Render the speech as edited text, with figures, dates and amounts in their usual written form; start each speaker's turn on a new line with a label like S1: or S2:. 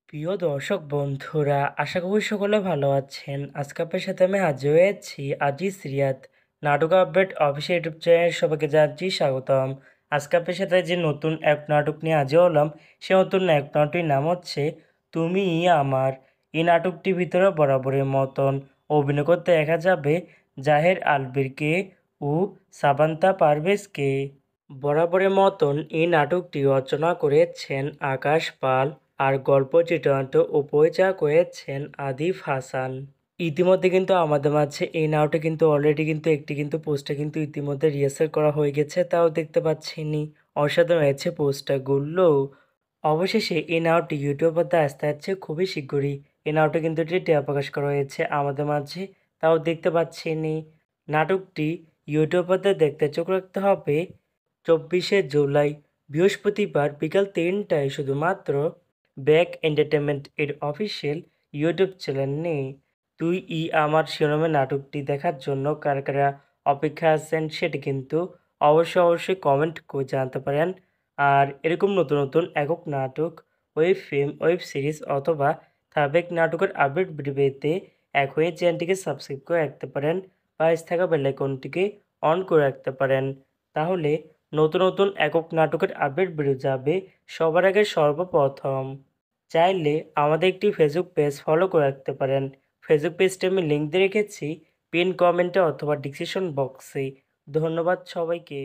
S1: প্রিয় দর্শক বন্ধুরা, আশা করি সকলে ভালো আছেন। আজকে আপনার সাথে আমি হাজির হয়েছি আজিজ রিয়াদ নাটক আপডেট অফিসিয়াল ইউটিউব চ্যানেল। সবাইকে জানাচ্ছি স্বাগতম। আজকে আপনার সাথে যে নতুন এক নাটক নিয়ে হাজির হলাম, সে নতুন এক নাটকটির নাম হচ্ছে তুমি আমার। এই নাটকটির ভিতরে বরাবরের মতন অভিনয় করতে দেখা যাবে জাহের আলবিরকে ও সাবান্তা পারভেজকে। বরাবরের মতন এই নাটকটি রচনা করেছেন আকাশ পাল, আর গল্প চিত্রনাট্য ও পরিচালনা করেছেন আদিফ হাসান। ইতিমধ্যে কিন্তু আমাদের মাঝে এই নাটকটি কিন্তু অলরেডি কিন্তু একটি কিন্তু পোস্টার কিন্তু ইতিমধ্যে রিহার্সাল করা হয়ে গেছে, তাও দেখতে পাচ্ছিনি। অসাধারণ হয়েছে পোস্টারগুলো। অবশেষে এই নাটকটি ইউটিউব পর্দায় আসতে যাচ্ছে খুবই শীঘ্রই। এই নাটকটি কিন্তু একটি টিয়া প্রকাশ করা হয়েছে আমাদের মাঝে, তাও দেখতে পাচ্ছিনি। নাটকটি ইউটিউব পর্দায় দেখতে চোখ রাখতে হবে 24শে জুলাই বৃহস্পতিবার বিকাল 3টায় শুধুমাত্র ব্যাক এন্টারটেনমেন্ট এর অফিসিয়াল ইউটিউব চ্যানেলে। তুই আমার শিরোনামে নাটকটি দেখার জন্য কারা কারা অপেক্ষা আছেন সেটি কিন্তু অবশ্যই কমেন্ট করে জানাতে পারেন। আর এরকম নতুন নতুন একক নাটক, ওয়েব ফিল্ম, ওয়েব সিরিজ অথবা সাবেক নাটকের আপডেট ভিডিও পেতে এখনই চ্যানেলটিকে সাবস্ক্রাইব করে রাখতে পারেন, পাশে থাকা বেল আইকনটিকে অন করে রাখতে পারেন। তাহলে নতুন নতুন একক নাটকের আপডেট ভিডিও যাবে সবার আগে সর্বপ্রথম। চাইলে আমাদের একটি ফেসবুক পেজ ফলো করে রাখতে পারেন। ফেসবুক পেজটি আমি লিঙ্ক দিয়ে রেখেছি পিন কমেন্টে অথবা ডিসক্রিপশন বক্সে। ধন্যবাদ সবাইকে।